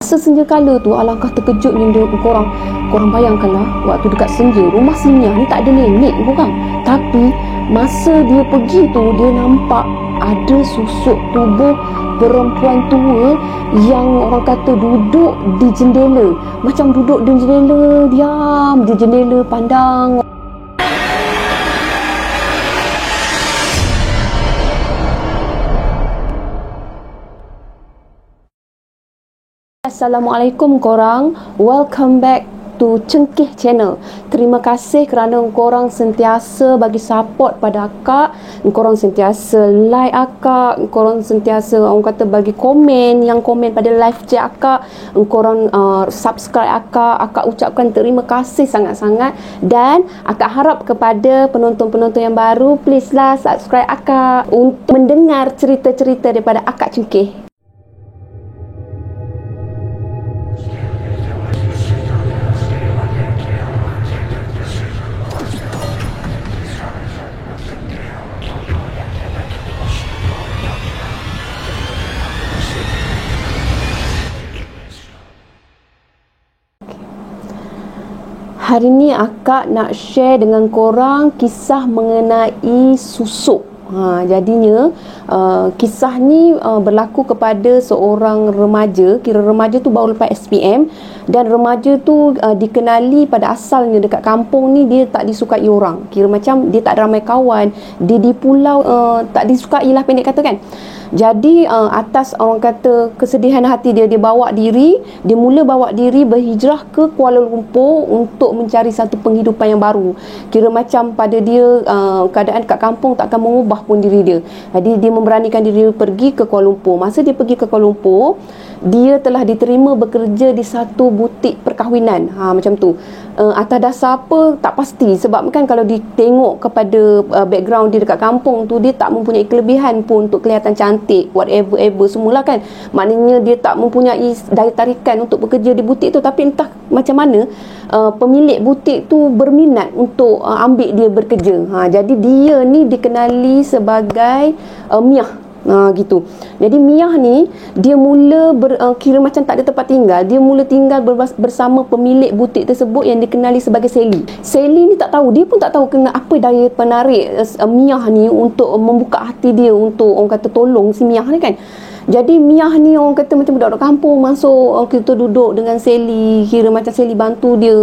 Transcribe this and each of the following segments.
masa senja kala tu alangkah terkejutnya korang bayangkanlah waktu dekat senja rumah si Mia ni tak ada nenek korang, tapi masa dia pergi tu dia nampak ada susuk tubuh perempuan tua yang orang kata duduk di jendela, macam duduk di jendela, diam di jendela pandang. Assalamualaikum korang, welcome back to Cengkih Channel. Terima kasih kerana korang sentiasa bagi support pada akak, korang sentiasa like akak, korang sentiasa orang kata bagi komen pada live chat akak, korang subscribe akak ucapkan terima kasih sangat-sangat. Dan akak harap kepada penonton-penonton yang baru, please lah subscribe akak untuk mendengar cerita-cerita daripada akak Cengkih. Hari ni akak nak share dengan korang kisah mengenai susuk. Jadinya kisah ni berlaku kepada seorang remaja. Kira remaja tu baru lepas SPM, dan remaja tu dikenali pada asalnya dekat kampung ni dia tak disukai orang. Kira macam dia tak ada ramai kawan, dia di pulau tak disukai lah, pendek kata kan. Jadi atas orang kata kesedihan hati dia mula bawa diri berhijrah ke Kuala Lumpur untuk mencari satu penghidupan yang baru. Kira macam pada dia keadaan kat kampung takkan mengubah pun diri dia. Jadi dia memberanikan diri pergi ke Kuala Lumpur. Masa dia pergi ke Kuala Lumpur, dia telah diterima bekerja di satu butik perkahwinan. Macam tu. Atas dasar apa tak pasti, sebab kan kalau ditengok kepada background dia dekat kampung tu, dia tak mempunyai kelebihan pun untuk kelihatan cantik, whatever semula kan. Maknanya dia tak mempunyai daya tarikan untuk bekerja di butik tu. Tapi entah macam mana pemilik butik tu berminat untuk ambil dia bekerja. Jadi dia ni dikenali sebagai Miah. Gitu. Jadi Miah ni dia mula kira macam tak ada tempat tinggal. Dia mula tinggal bersama pemilik butik tersebut yang dikenali sebagai Sally. Sally ni tak tahu, dia pun tak tahu apa daya penarik Miah ni untuk membuka hati dia untuk orang kata tolong si Miah ni kan. Jadi Miah ni orang kata macam budak-budak kampung masuk, kita duduk dengan Sally, kira macam Sally bantu dia.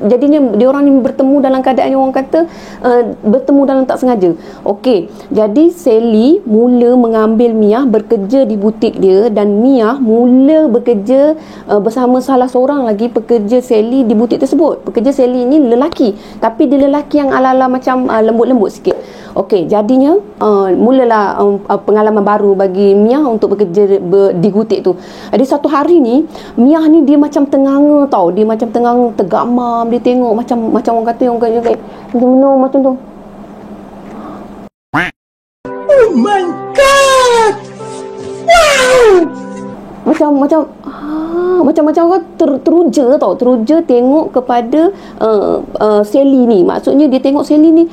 Jadinya dia orang ni bertemu dalam keadaan yang orang kata bertemu dalam tak sengaja. Okey, jadi Sally mula mengambil Miah bekerja di butik dia, dan Miah mula bekerja bersama salah seorang lagi pekerja Sally di butik tersebut. Pekerja Sally ni lelaki, tapi dia lelaki yang ala-ala macam lembut-lembut sikit. Okey, jadinya mulalah pengalaman baru bagi Miah untuk bekerja di butik tu. Jadi satu hari ni Miah ni dia macam tenganga tau. Dia macam tenganga, tergamam, dia tengok macam orang kata macam tu. Oh my god. Wow. Macam teruja tau. Teruja tengok kepada Sally ni. Maksudnya dia tengok Sally ni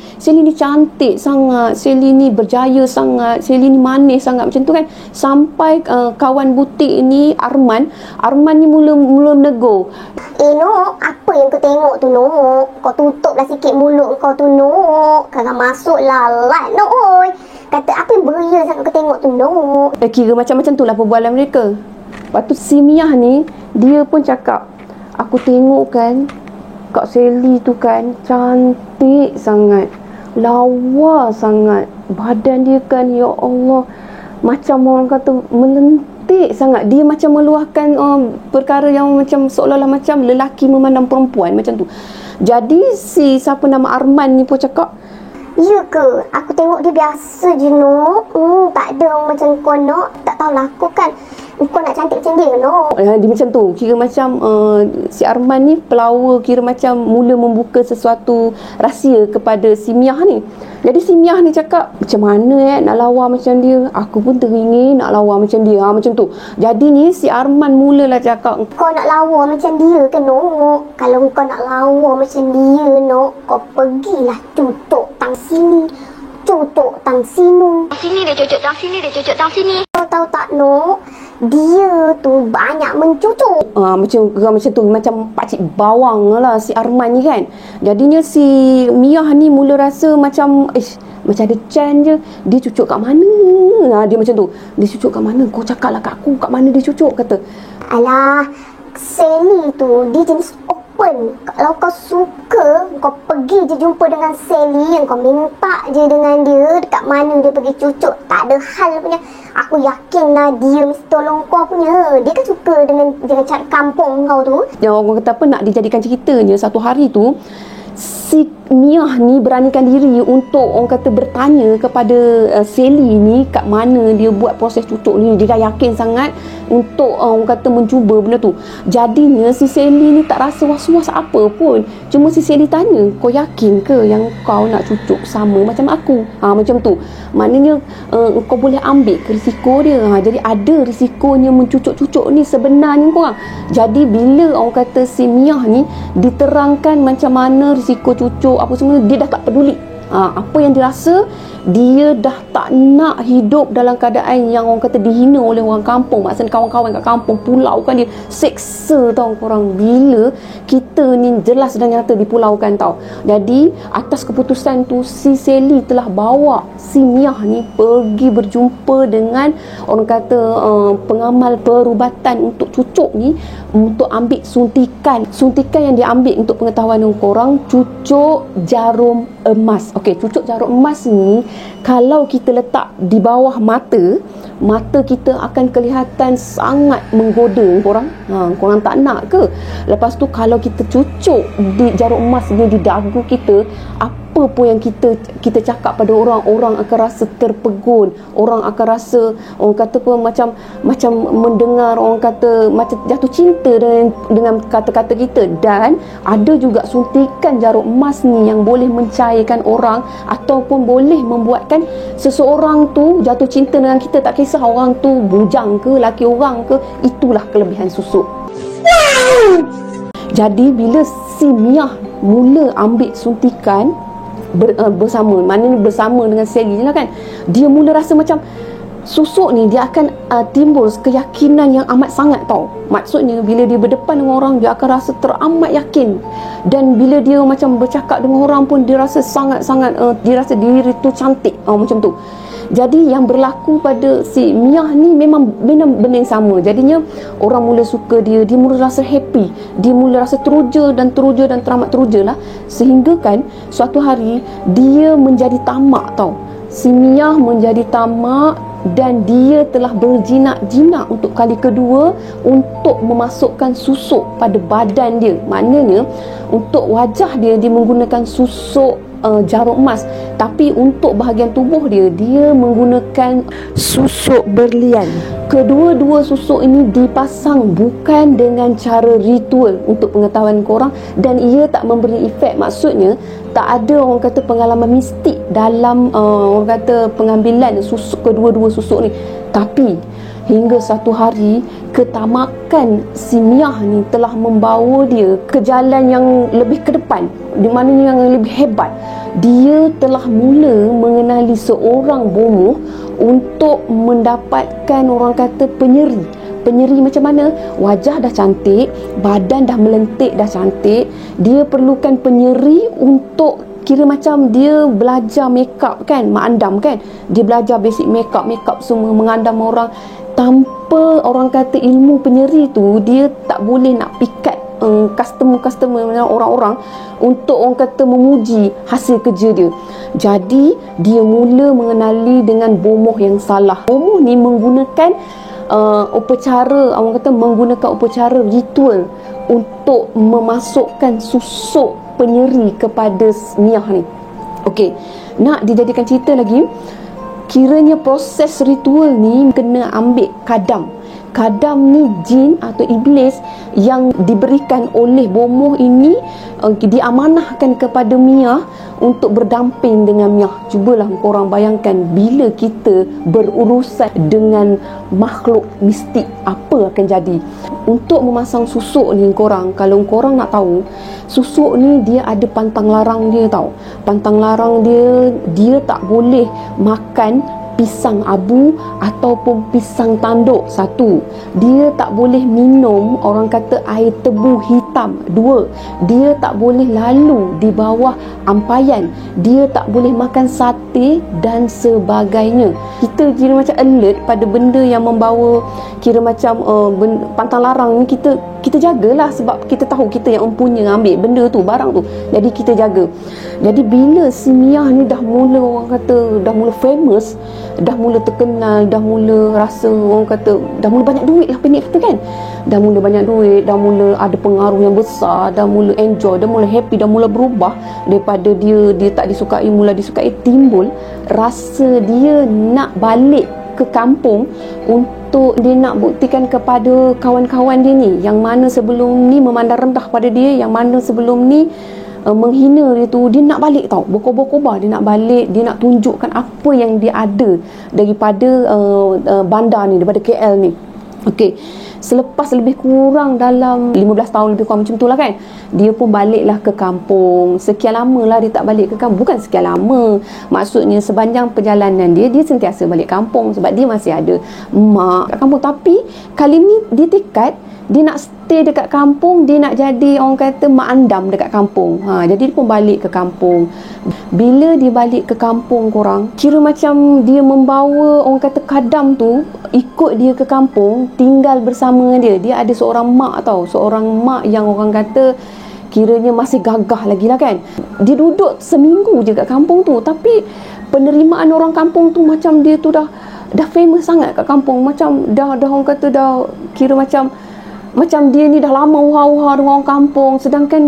cantik sangat, Sally ni berjaya sangat, Sally ni manis sangat, macam tu kan. Sampai kawan butik ni Arman ni mula menegur. Nok, apa yang kau tengok tu Nok? Kau tutuplah sikit mulut kau tu Nok. Kagak masuk lalat Nok oi. Kata apa yang beria sangat kau tengok tu Nok? Kira macam-macam tu lah perbualan mereka. Lepas tu si Miah ni dia pun cakap, aku tengok kan Kak Sally tu kan cantik sangat, lawa sangat, badan dia kan ya Allah macam orang kata melentik sangat. Dia macam meluahkan perkara yang macam seolah-olah macam lelaki memandang perempuan macam tu. Jadi si siapa nama Arman ni pun cakap, ya ke? Aku tengok dia biasa je Nok. Tak ada orang macam kau Nok. Tak tahulah aku kan kau nak cantik macam dia Nok. Dia macam tu. Kira macam si Arman ni pelawa, kira macam mula membuka sesuatu rahsia kepada si Miah ni. Jadi si Miah ni cakap, macam mana nak lawa macam dia? Aku pun teringin nak lawa macam dia. Macam tu. Jadi ni si Arman mulalah cakap, kau nak lawa macam dia ke Nok? Kalau kau nak lawa macam dia Nok, kau pergilah tutup tang sini, tutup tang sini. Sini dia cucuk tang sini, dia cucuk tang sini. Kau tahu tak Nok? dia tu banyak mencucuk. Macam tu, macam pakcik bawang lah si Arman ni kan. Jadinya si Mia ni mula rasa macam macam ada Chan je, dia cucuk kat mana? Dia macam tu, dia cucuk kat mana? Kau cakap lah kat aku, kat mana dia cucuk, kata. Alah, Sally tu dia jenis open. Kalau kau suka, kau pergi je jumpa dengan Sally, yang kau minta je dengan dia dekat mana dia pergi cucuk, tak ada hal punya. Aku yakin lah dia mesti tolong kau punya. Dia kan suka dengan cara kampung kau tu. Yang orang kata apa, nak dijadikan ceritanya, satu hari tu si Mia ni beranikan diri untuk orang kata bertanya kepada Sally ni kat mana dia buat proses cucuk ni. Dia dah yakin sangat untuk orang kata mencuba benda tu. Jadinya si Sally ni tak rasa was-was apa pun. Cuma si Sally tanya, kau yakin ke yang kau nak cucuk sama macam aku? Macam tu. Maknanya kau boleh ambil ke risiko dia. Jadi ada risikonya mencucuk-cucuk ni sebenarnya korang. Jadi bila orang kata si Mia ni diterangkan macam mana risiko cucuk apa semua, dia dah tak peduli. Apa yang dia rasa, dia dah tak nak hidup dalam keadaan yang orang kata dihina oleh orang kampung. Maksudnya kawan-kawan kat kampung pulau kan dia seksa tau korang. Bila kita ni jelas dan nyata dipulaukan tau. Jadi atas keputusan tu, si Sally telah bawa si Mia ni pergi berjumpa dengan orang kata pengamal perubatan untuk cucuk ni, untuk ambil suntikan. Suntikan yang dia ambil untuk pengetahuan korang, cucuk jarum emas. Okey, cucuk jarum emas ni kalau kita letak di bawah mata kita akan kelihatan sangat menggoda korang. Korang tak nak ke? Lepas tu kalau kita cucuk di jarum emas ni di dagu kita, apa pun yang kita cakap pada orang akan rasa terpegun. Orang akan rasa, orang kata pun macam mendengar orang kata macam jatuh cinta dengan kata-kata kita. Dan ada juga suntikan jarum emas ni yang boleh mencairkan orang ataupun boleh membuatkan seseorang tu jatuh cinta dengan kita, tak kisah orang tu bujang ke laki orang ke. Itulah kelebihan susuk. Jadi bila si Mia mula ambil suntikan bersama, maknanya bersama dengan Sally lah kan, dia mula rasa macam susuk ni dia akan timbul keyakinan yang amat sangat tau. Maksudnya bila dia berdepan dengan orang, dia akan rasa teramat yakin. Dan bila dia macam bercakap dengan orang pun, dia rasa sangat-sangat dia rasa diri tu cantik, macam tu. Jadi yang berlaku pada si Mia ni memang benda yang sama. Jadinya orang mula suka dia, dia mula rasa happy, dia mula rasa teruja dan teramat teruja lah. Sehingga kan suatu hari dia menjadi tamak tau. Si Mia menjadi tamak dan dia telah berjinak-jinak untuk kali kedua untuk memasukkan susuk pada badan dia. Maknanya untuk wajah dia menggunakan susuk jarum emas, tapi untuk bahagian tubuh dia menggunakan susuk berlian. Kedua-dua susuk ini dipasang bukan dengan cara ritual untuk pengetahuan korang, dan ia tak memberi efek. Maksudnya tak ada orang kata pengalaman mistik dalam orang kata pengambilan susuk, kedua-dua susuk ni. Tapi hingga satu hari ketamakan si Mia ni telah membawa dia ke jalan yang lebih ke depan, di mana yang lebih hebat. Dia telah mula mengenali seorang bomoh untuk mendapatkan orang kata penyeri. Penyeri macam mana? Wajah dah cantik, badan dah melentik, dah cantik. Dia perlukan penyeri untuk kira macam dia belajar makeup kan, mak andam kan. Dia belajar basic makeup semua, mengandam orang. Tanpa orang kata ilmu penyeri tu, dia tak boleh nak pikat customer orang-orang untuk orang kata memuji hasil kerja dia. Jadi dia mula mengenali dengan bomoh yang salah. Bomoh ni menggunakan menggunakan upacara ritual untuk memasukkan susuk penyeri kepada Mia ni. Okey, nak dijadikan cerita lagi, kiranya proses ritual ni kena ambil kadam. Kadam ni jin atau iblis yang diberikan oleh bomoh ini, diamanahkan kepada Mia untuk berdamping dengan Mia. Cubalah korang bayangkan bila kita berurusan dengan makhluk mistik, apa akan jadi. Untuk memasang susuk ni korang, kalau korang nak tahu, susuk ni dia ada pantang larang dia tau. Pantang larang dia tak boleh makan pisang abu ataupun pisang tanduk. Satu, dia tak boleh minum orang kata air tebu hitam. Dua, dia tak boleh lalu di bawah ampayan. Dia tak boleh makan sate dan sebagainya. Kita kira macam alert pada benda yang membawa kira macam pantang larang ni, kita jagalah, sebab kita tahu kita yang empunya ambil benda tu, barang tu. Jadi kita jaga. Jadi bila si Mia ni dah mula orang kata dah mula famous, dah mula terkenal, dah mula rasa orang kata dah mula banyak duit lah, pendek kata kan, dah mula banyak duit, dah mula ada pengaruh yang besar, dah mula enjoy, dah mula happy, dah mula berubah daripada dia tak disukai mula disukai, timbul rasa dia nak balik ke kampung untuk dia nak buktikan kepada kawan-kawan dia ni yang mana sebelum ni memandang rendah pada dia, yang mana sebelum ni menghina dia tu. Dia nak balik tau, berkobar-kobar, dia nak balik, dia nak tunjukkan apa yang dia ada daripada bandar ni, daripada KL ni. Okey, selepas lebih kurang dalam 15 tahun lebih kurang macam tu lah kan, dia pun baliklah ke kampung. Sekian lama lah dia tak balik ke kampung. Bukan sekian lama, maksudnya sepanjang perjalanan dia sentiasa balik kampung sebab dia masih ada mak kat kampung. Tapi kali ni dia tekad dia nak stay dekat kampung, dia nak jadi orang kata mak andam dekat kampung. Jadi dia pun balik ke kampung. Bila dia balik ke kampung korang, kira macam dia membawa orang kata kadam tu ikut dia ke kampung, tinggal bersama dia. Dia ada seorang mak tau, seorang mak yang orang kata kiranya masih gagah lagi lah kan. Dia duduk seminggu je kat kampung tu, tapi penerimaan orang kampung tu macam dia tu dah famous sangat kat kampung. Macam dah orang kata dah kira macam dia ni dah lama uha-uha dengan orang kampung, sedangkan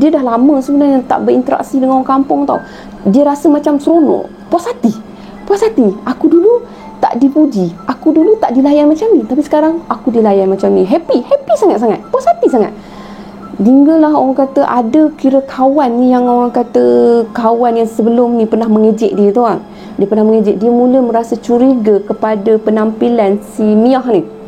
dia dah lama sebenarnya tak berinteraksi dengan orang kampung tau. Dia rasa macam seronok, puas hati. Aku dulu tak dipuji, aku dulu tak dilayan macam ni, tapi sekarang aku dilayan macam ni. Happy sangat-sangat, puas hati sangat. Hinggalah orang kata ada kira kawan ni yang orang kata kawan yang sebelum ni pernah mengejek dia tu kan. Dia pernah mengejek, dia mula merasa curiga kepada penampilan si Mia ni.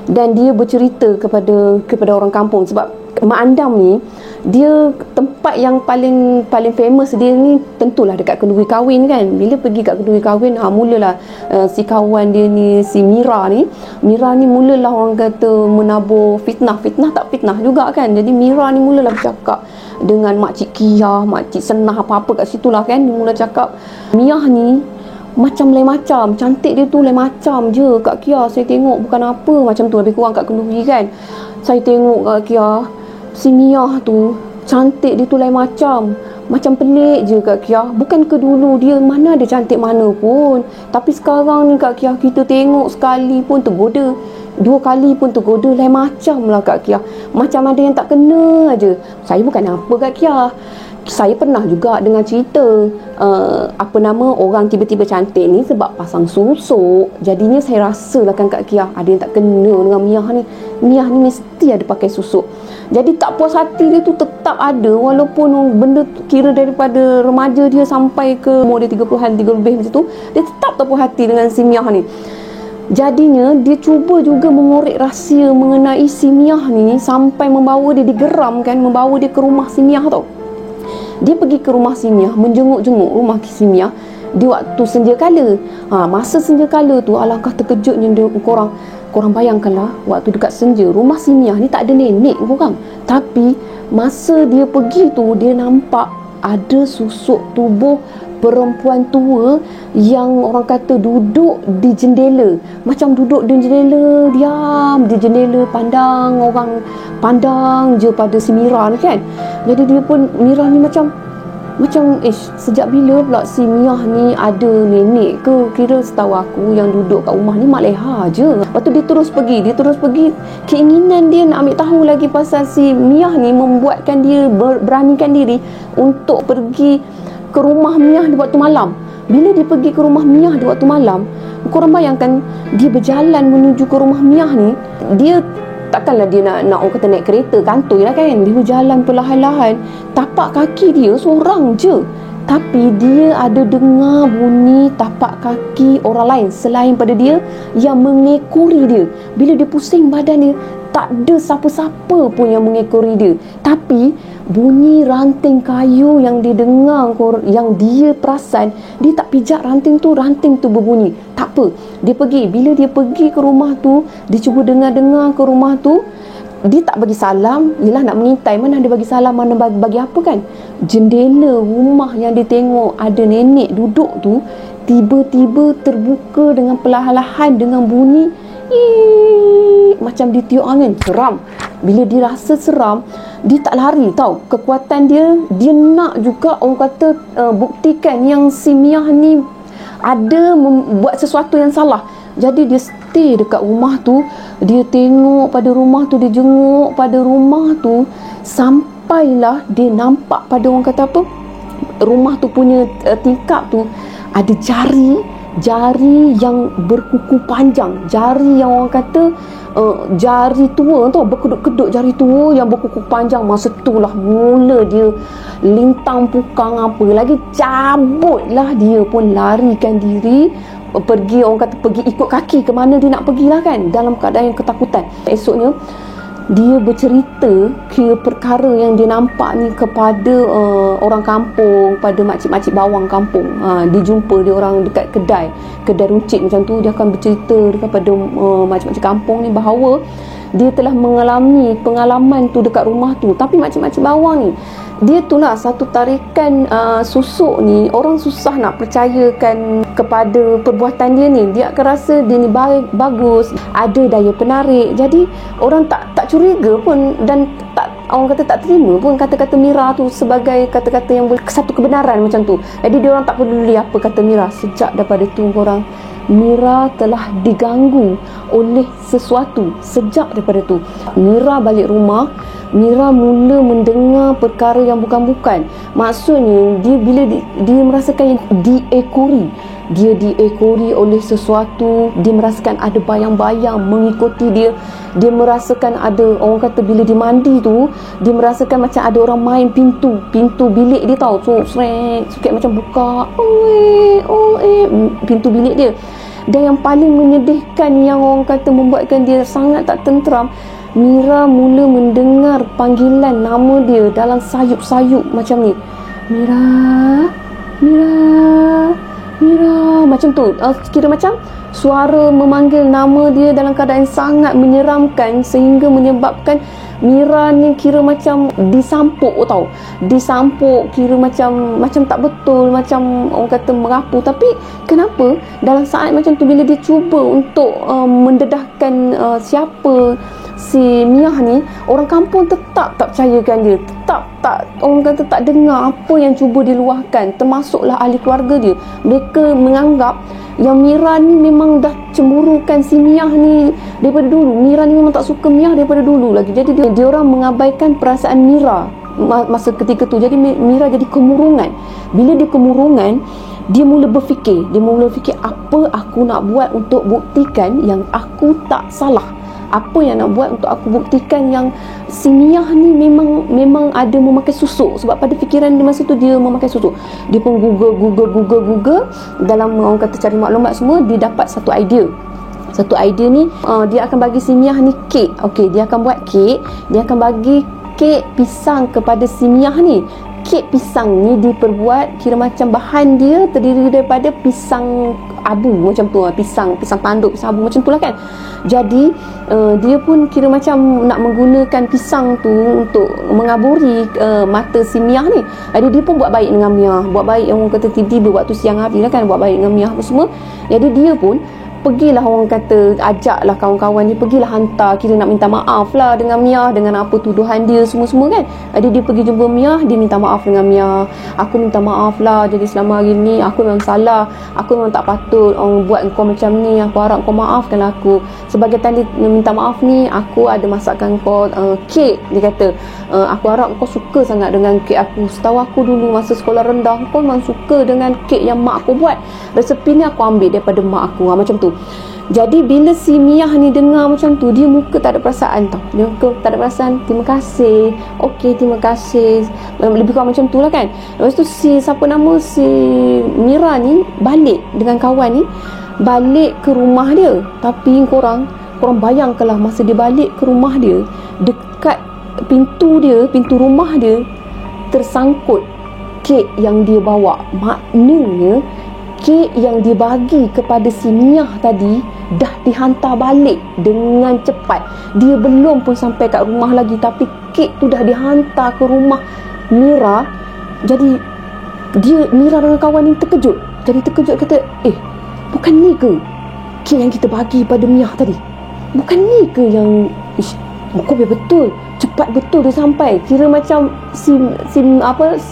Dan dia bercerita kepada orang kampung, sebab Mak Andam ni dia tempat yang paling famous dia ni tentulah dekat kenduri kahwin kan. Bila pergi kat kenduri kahwin, mulalah si kawan dia ni, si Mira ni mulalah orang kata menabur fitnah tak fitnah juga kan. Jadi Mira ni mulalah bercakap dengan Makcik Kia, Makcik Senah apa-apa kat situ lah kan. Dia mula cakap Mia ni macam lain macam, cantik dia tu lain macam je Kak Kia. Saya tengok bukan apa, macam tu lebih kurang kat kenduri kan. Saya tengok Kak Kia, si Mia tu cantik dia tu lain macam pelik je Kak Kia. Bukan ke dulu dia mana ada cantik mana pun, tapi sekarang ni Kak Kia, kita tengok sekali pun tergoda, 2 kali pun tergoda, lain macam lah Kak Kia. Macam ada yang tak kena aja. Saya bukan apa Kak Kia, saya pernah juga dengar cerita orang tiba-tiba cantik ni sebab pasang susuk. Jadinya saya rasalah kan Kak Kia, ada yang tak kena dengan Mia ni mesti ada pakai susuk. Jadi tak puas hati dia tu tetap ada, walaupun benda tu kira daripada remaja dia sampai ke umur dia 30-an, 3 lebih macam tu, dia tetap tak puas hati dengan si Mia ni. Jadinya dia cuba juga mengorek rahsia mengenai si Mia ni sampai membawa dia digeram kan, membawa dia ke rumah si Mia tau. Dia pergi ke rumah si Mia, menjenguk-jenguk rumah si Mia di waktu senja kala. Masa senja kala tu alangkah terkejutnya korang bayangkanlah, waktu dekat senja rumah si Mia ni tak ada nenek korang, tapi masa dia pergi tu dia nampak ada susuk tubuh perempuan tua yang orang kata duduk di jendela. Macam duduk di jendela, diam di jendela, pandang je pada si Mira ni kan. Jadi dia pun, Mira ni macam sejak bila pula si Mia ni ada nenek ke? Kira setahu aku yang duduk kat rumah ni Mak Leha je. Lepas tu dia terus pergi. Keinginan dia nak ambil tahu lagi pasal si Mia ni membuatkan dia beranikan diri untuk pergi ke rumah Mia di waktu malam. Bila dia pergi ke rumah Mia di waktu malam, korang bayangkan dia berjalan menuju ke rumah Mia ni, dia takkanlah dia nak orang kata naik kereta kantoi lah kan. Dia berjalan perlahan-lahan, tapak kaki dia seorang je Tapi dia ada dengar bunyi tapak kaki orang lain selain pada dia yang mengekori dia. Bila dia pusing badan dia, tak ada siapa-siapa pun yang mengekori dia. Tapi bunyi ranting kayu yang dia dengar, yang dia perasan, dia tak pijak ranting tu berbunyi. Tak apa, dia pergi. Bila dia pergi ke rumah tu, dia cuba dengar-dengar ke rumah tu. Dia tak bagi salam. Yelah, nak mengintai, mana dia bagi salam, mana bagi apa kan. Jendela rumah yang dia tengok ada nenek duduk tu tiba-tiba terbuka dengan perlahan-lahan dengan bunyi macam ditiup angin. Seram. Bila dia rasa seram, dia tak lari tau. Kekuatan dia nak juga orang kata buktikan yang si Miah ni ada buat sesuatu yang salah. Jadi dia stay dekat rumah tu. Dia tengok pada rumah tu, dia jenguk pada rumah tu, sampailah dia nampak pada orang kata apa, rumah tu punya tingkap tu ada jari yang berkuku panjang. Jari yang orang kata jari tua tau, berkedut-kedut jari tua yang berkuku panjang. Masa tu lah mula dia lintang pukang apa lagi, cabutlah dia pun larikan diri, pergi, orang kata pergi ikut kaki ke mana dia nak pergilah kan, dalam keadaan yang ketakutan. Esoknya dia bercerita kira perkara yang dia nampak ni kepada orang kampung, pada makcik-makcik bawang kampung. Dia jumpa dia orang dekat kedai runcit macam tu. Dia akan bercerita kepada makcik-makcik kampung ni bahawa dia telah mengalami pengalaman tu dekat rumah tu. Tapi makcik-makcik bawang ni, dia tu lah satu tarikan susuk ni, orang susah nak percayakan kepada perbuatan dia ni. Dia akan rasa dia ni baik, bagus, ada daya penarik. Jadi orang tak curiga pun, dan tak, orang kata tak terima pun kata-kata Mira tu sebagai kata-kata yang satu kebenaran macam tu. Jadi dia orang tak peduli apa kata Mira. Sejak daripada tu korang, Mira telah diganggu oleh sesuatu. Sejak daripada tu Mira balik rumah, Mira mula mendengar perkara yang bukan-bukan. Maksudnya bila dia merasakan diekori, dia diekori oleh sesuatu. Dia merasakan ada bayang-bayang mengikuti dia. Dia merasakan ada, orang kata bila dia mandi tu, dia merasakan macam ada orang main pintu bilik dia tau. So sikit macam buka pintu bilik dia. Dan yang paling menyedihkan, yang orang kata membuatkan dia sangat tak tenteram, Mira mula mendengar panggilan nama dia dalam sayup-sayup macam ni. Mira, macam tu. Kira macam suara memanggil nama dia dalam keadaan sangat menyeramkan, sehingga menyebabkan Mira ni kira macam disampuk tau. Disampuk, kira macam tak betul, macam orang kata merapu. Tapi kenapa dalam saat macam tu, bila dia cuba untuk mendedahkan siapa si Miah ni, orang kampung tetap tak percayakan dia. Tetap tak, orang kata tak dengar apa yang cuba diluahkan, termasuklah ahli keluarga dia. Mereka menganggap yang Mira ni memang dah cemburukan si Miah ni daripada dulu. Mira ni memang tak suka Miah daripada dulu lagi. Jadi dia orang mengabaikan perasaan Mira masa ketika tu. Jadi Mira jadi kemurungan. Bila dia kemurungan, dia mula berfikir apa aku nak buat untuk buktikan yang aku tak salah. Apa yang nak buat untuk aku buktikan yang si Miah ni memang ada memakai susuk. Sebab pada fikiran dia masa tu dia memakai susuk. Dia pun Google dalam orang kata cari maklumat semua. Dia dapat satu idea ni, dia akan bagi si Miah ni kek. Okey, dia akan buat kek. Dia akan bagi kek pisang kepada si Miah ni. Kek pisang ni diperbuat, kira macam bahan dia terdiri daripada pisang abu macam tu, pisang tanduk, pisang abu macam tu lah kan. Jadi dia pun kira macam nak menggunakan pisang tu untuk mengaburi mata si Miah ni. Jadi dia pun buat baik dengan Miah, buat baik, orang kata tiba-tiba waktu siang hari lah kan, buat baik dengan Miah apa semua. Jadi dia pun pergilah, orang kata ajaklah kawan-kawan dia, pergilah hantar, kira nak minta maaf lah dengan Miah, dengan apa tuduhan dia semua-semua kan. Jadi dia pergi jumpa Miah, dia minta maaf dengan Miah. Aku minta maaf lah, jadi selama hari ni aku memang salah, aku memang tak patut buat kau macam ni, aku harap kau maafkan aku. Sebagai tanda minta maaf ni, aku ada masakkan kau kek. Dia kata aku harap kau suka sangat dengan kek aku. Setahu aku dulu masa sekolah rendah, kau memang suka dengan kek yang mak aku buat. Resepi ni aku ambil daripada mak aku, macam tu. tu. Jadi bila si Miyah ni dengar macam tu, dia muka tak ada perasaan tau. Dia muka tak ada perasaan. Terima kasih. Okey, terima kasih. Lebih kurang macam tu lah kan. Lepas tu si Mira ni balik dengan kawan ni, balik ke rumah dia. Tapi korang bayangkanlah, masa dia balik ke rumah dia, dekat pintu rumah dia tersangkut kek yang dia bawa. Maknanya kek yang dia bagi kepada si Miyah tadi dah dihantar balik dengan cepat. Dia belum pun sampai kat rumah lagi, tapi kek tu dah dihantar ke rumah Mira. Jadi Mira dengan kawan ni terkejut. Kata, bukan ni ke kek yang kita bagi pada Miyah tadi? Bukan ni ke yang kau betul, cepat betul dia sampai. Kira macam si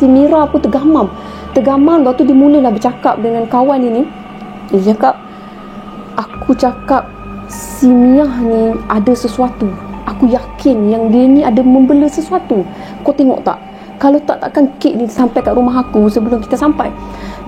Mira pun tergamam. Lepas tu dia mulalah bercakap dengan kawan ini. Dia cakap, aku cakap si Miyah ni ada sesuatu. Aku yakin yang dia ni ada membela sesuatu. Kau tengok tak? Kalau takkan kek ni sampai kat rumah aku sebelum kita sampai.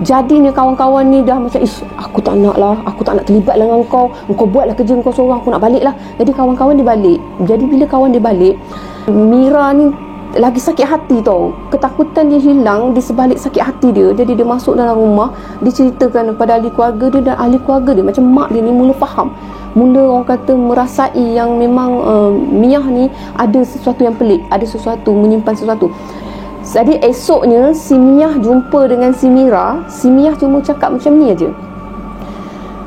Jadinya kawan-kawan ni dah macam, aku tak nak terlibat dengan kau. Kau buatlah kerja kau seorang, aku nak balik lah. Jadi kawan-kawan dia balik. Jadi bila kawan dia balik, Mira ni lagi sakit hati tau. Ketakutan dia hilang di sebalik sakit hati dia. Jadi dia masuk dalam rumah, dia ceritakan kepada ahli keluarga dia, dan ahli keluarga dia, macam mak dia ni mula faham, mula orang kata merasai yang memang Miyah ni ada sesuatu yang pelik, ada sesuatu, menyimpan sesuatu. Jadi esoknya si Miyah jumpa dengan si Mira. Si Miyah cuma cakap macam ni aja,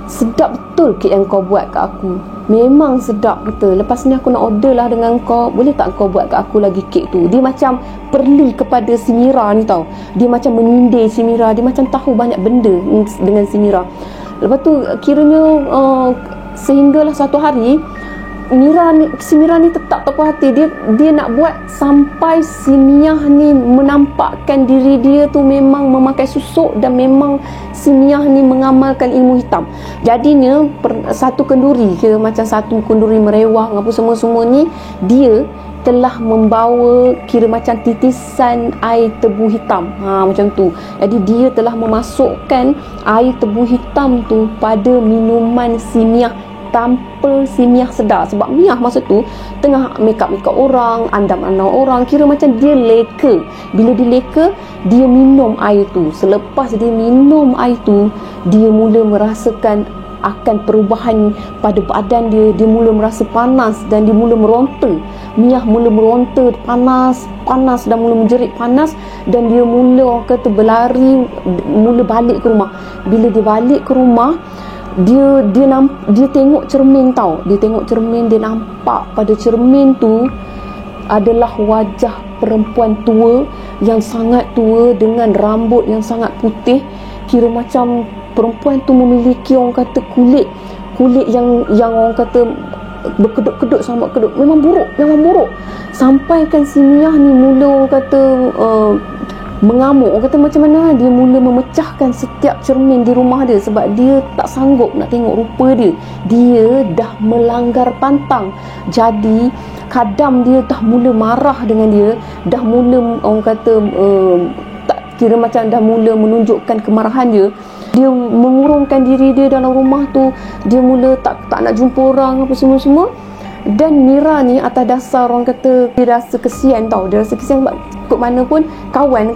sedap betul kek yang kau buat kat aku. Memang sedap betul. Lepas ni aku nak order lah dengan kau. Boleh tak kau buat kat aku lagi kek tu? Dia macam perli kepada si Mira ni tau. Dia macam menyindir si Mira. Dia macam tahu banyak benda dengan si Mira. Lepas tu kiranya sehinggalah satu hari si Mira ni tetap tak puas hati. Dia nak buat sampai si Miyah ni menampakkan diri dia tu memang memakai susuk, dan memang si Miyah ni mengamalkan ilmu hitam. Jadinya satu kenduri, kira macam satu kenduri merewang apa semua ni, dia telah membawa kira macam titisan air tebu hitam, macam tu. Jadi dia telah memasukkan air tebu hitam tu pada minuman si Miyah tanpa si Miyah sedar. Sebab Miyah masa tu tengah make up orang, andam-andam orang, kira macam dia leka. Bila dia leka, dia minum air tu. Selepas dia minum air tu, dia mula merasakan akan perubahan pada badan dia. Dia mula merasa panas dan dia mula meronta. Miyah mula meronta, panas dan mula menjerit panas, dan dia mula orang kata berlari, mula balik ke rumah. Bila dia balik ke rumah, dia tengok cermin tau. Dia tengok cermin, dia nampak pada cermin tu adalah wajah perempuan tua, yang sangat tua, dengan rambut yang sangat putih. Kira macam perempuan tu memiliki orang kata kulit yang orang kata berkedut-kedut, sama kedut. Memang buruk. Sampai kan si Miyah ni mula orang kata mengamuk. Orang kata macam mana, dia mula memecahkan setiap cermin di rumah dia, sebab dia tak sanggup nak tengok rupa dia. Dia dah melanggar pantang. Jadi kadam dia dah mula marah dengan dia, dah mula orang kata tak kira macam dah mula menunjukkan kemarahan dia. Dia mengurungkan diri dia dalam rumah tu. Dia mula tak nak jumpa orang apa semua. Dan Mira ni atas dasar orang kata dia rasa kesian tau. Dia rasa kesian sebab kok mana pun kawan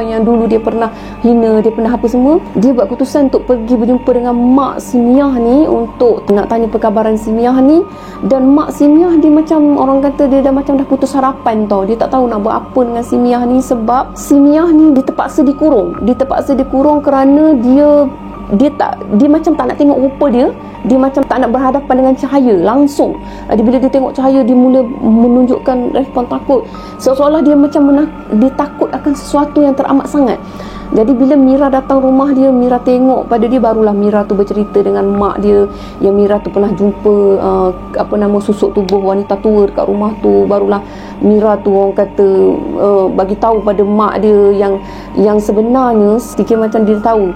yang dulu dia pernah hina, dia pernah apa semua, dia buat keputusan untuk pergi berjumpa dengan mak si Miyah ni untuk nak tanya perkabaran si Miyah ni. Dan mak si Miyah dia macam orang kata dia dah macam dah putus harapan tau. Dia tak tahu nak buat apa dengan si Miyah ni, sebab si Miyah ni dia terpaksa dikurung kerana dia macam tak nak tengok rupa dia. Dia macam tak nak berhadapan dengan cahaya langsung. Bila dia tengok cahaya, dia mula menunjukkan respon takut, seolah-olah dia macam dia takut akan sesuatu yang teramat sangat. Jadi bila Mira datang rumah dia, Mira tengok pada dia, barulah Mira tu bercerita dengan mak dia yang Mira tu pernah jumpa susuk tubuh wanita tua dekat rumah tu. Barulah Mira tu orang kata bagi tahu pada mak dia yang sebenarnya sedikit macam dia tahu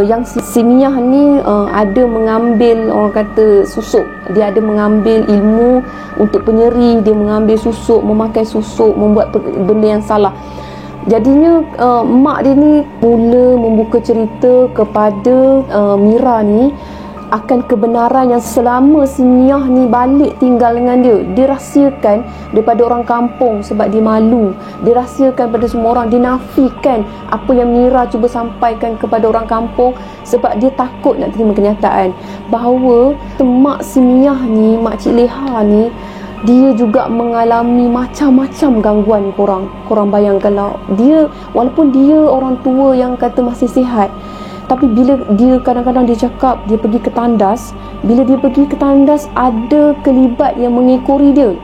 yang si Miyah ni ada mengambil orang kata susuk. Dia ada mengambil ilmu untuk penyeri, dia mengambil susuk, memakai susuk, membuat benda yang salah. Jadinya mak dia ni mula membuka cerita kepada Mira ni akan kebenaran yang selama si Miah ni balik tinggal dengan dia. Dirahsiakan daripada orang kampung sebab dia malu. Dirahsiakan pada semua orang. Dinafikan apa yang Mira cuba sampaikan kepada orang kampung sebab dia takut nak terima kenyataan bahawa mak si Miah ni, Mak Cik Leha ni, dia juga mengalami macam-macam gangguan. Korang bayangkanlah, dia walaupun dia orang tua yang kata masih sihat, tapi bila dia kadang-kadang dia cakap dia pergi ke tandas, bila dia pergi ke tandas ada kelibat yang mengekori dia.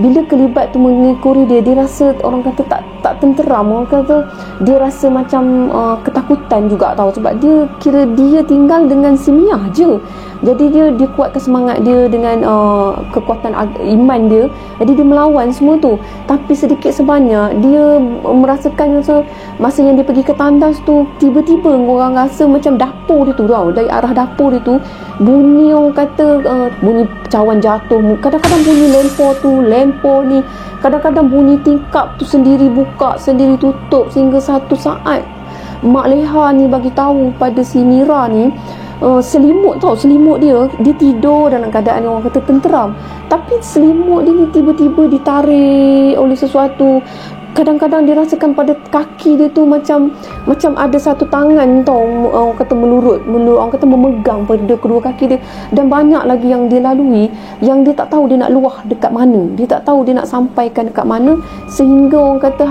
Bila kelibat tu mengekori dia, dia rasa orang kata tak tenteram, orang kata dia rasa macam ketakutan juga tahu, sebab dia kira dia tinggal dengan si Miah je. Jadi dia kuatkan semangat dia dengan kekuatan iman dia. Jadi dia melawan semua tu. Tapi sedikit sebanyak dia merasakan masa yang dia pergi ke tandas tu, tiba-tiba orang rasa macam dapur dia tu tau, dari arah dapur dia tu bunyi, orang kata bunyi cawan jatuh, kadang-kadang bunyi lempor ni, kadang-kadang bunyi tingkap tu sendiri buka sendiri tutup, sehingga satu saat Mak Leha ni bagi tahu pada si Mira ni, selimut dia tidur dalam keadaan yang orang kata tenteram, tapi selimut dia ni tiba-tiba ditarik oleh sesuatu. Kadang-kadang dia rasakan pada kaki dia tu macam ada satu tangan orang kata melurut, orang kata memegang pada kedua kaki dia. Dan banyak lagi yang dia lalui yang dia tak tahu dia nak luah dekat mana, dia tak tahu dia nak sampaikan dekat mana, sehingga orang kata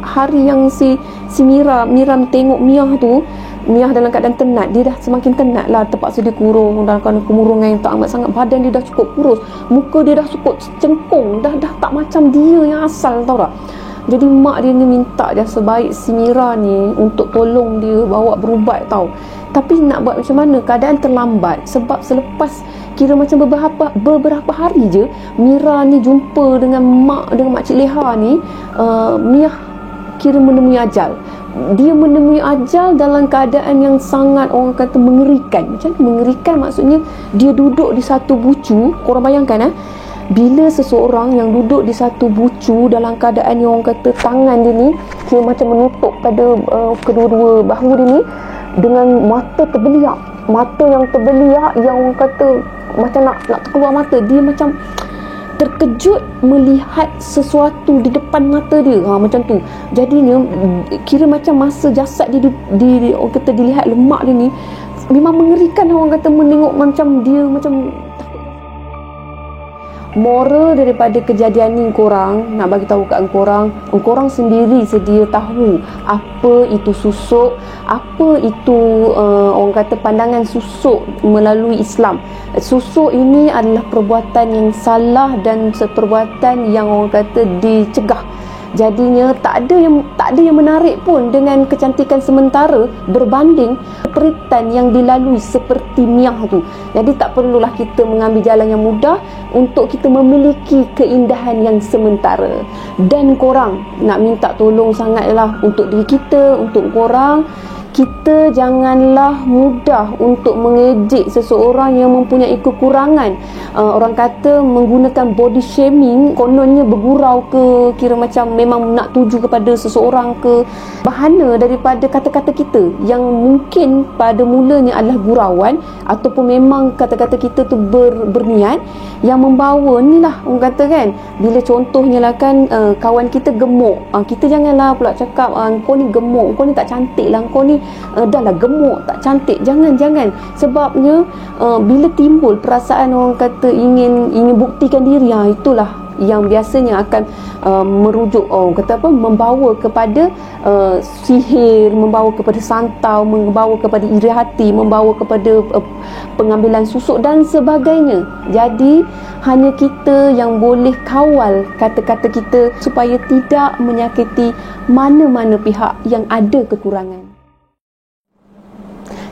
hari yang si Mira tengok Miah dalam keadaan tenat, dia dah semakin tenat lah, terpaksa dia kurung dalam keadaan kemurungan yang tak amat sangat. Badan dia dah cukup kurus, muka dia dah cukup cengkung, dah tak macam dia yang asal, tahu tak. Jadi mak dia ni minta dia sebaik si Mira ni untuk tolong dia bawa berubat tau. Tapi nak buat macam mana, keadaan terlambat, sebab selepas kira macam beberapa hari je Mira ni jumpa dengan Mak Cik Leha ni, Miah kira menemui ajal. Dia menemui ajal dalam keadaan yang sangat orang kata mengerikan. Macam mengerikan maksudnya dia duduk di satu bucu. Korang bayangkan bila seseorang yang duduk di satu bucu dalam keadaan yang orang kata tangan dia ni dia macam menutup pada kedua-dua bahu dia ni, dengan mata yang terbeliak, yang orang kata macam nak terkeluar mata. Dia macam terkejut melihat sesuatu di depan mata dia, macam tu. Jadinya kira macam masa jasad dia orang kata dilihat lemak dia ni, memang mengerikan. Orang kata menengok macam dia macam. Moral daripada kejadian ni, korang nak bagi tahu kat korang sendiri sedia tahu apa itu susuk, apa itu orang kata pandangan susuk melalui Islam. Susuk ini adalah perbuatan yang salah dan perbuatan yang orang kata dicegah. Jadinya tak ada yang menarik pun dengan kecantikan sementara berbanding keperitan yang dilalui seperti Miah tu. Jadi tak perlulah kita mengambil jalan yang mudah untuk kita memiliki keindahan yang sementara. Dan korang nak minta tolong sangatlah untuk diri kita, untuk korang. Kita janganlah mudah untuk mengejek seseorang yang mempunyai kekurangan. Orang kata menggunakan body shaming, kononnya bergurau ke, kira macam memang nak tuju kepada seseorang ke, bahana daripada kata-kata kita yang mungkin pada mulanya adalah gurauan, ataupun memang kata-kata kita tu berniat yang membawa ni lah. Orang kata kan, bila contohnya lah kan kawan kita gemuk, kita janganlah pula cakap kau ni gemuk, kau ni tak cantik lah, kau ni dah lah gemuk, tak cantik. Jangan. Sebabnya bila timbul perasaan orang kata ingin buktikan diri, itulah yang biasanya akan merujuk membawa kepada sihir, membawa kepada santau, membawa kepada iri hati, membawa kepada pengambilan susuk dan sebagainya. Jadi hanya kita yang boleh kawal kata-kata kita supaya tidak menyakiti mana-mana pihak yang ada kekurangan.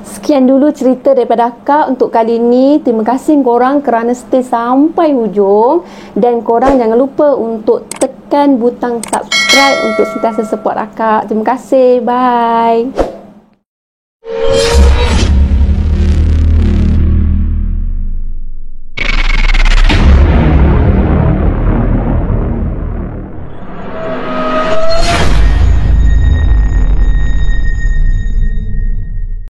Sekian dulu cerita daripada akak untuk kali ini. Terima kasih korang kerana stay sampai hujung. Dan korang jangan lupa untuk tekan butang subscribe untuk sentiasa support akak. Terima kasih. Bye.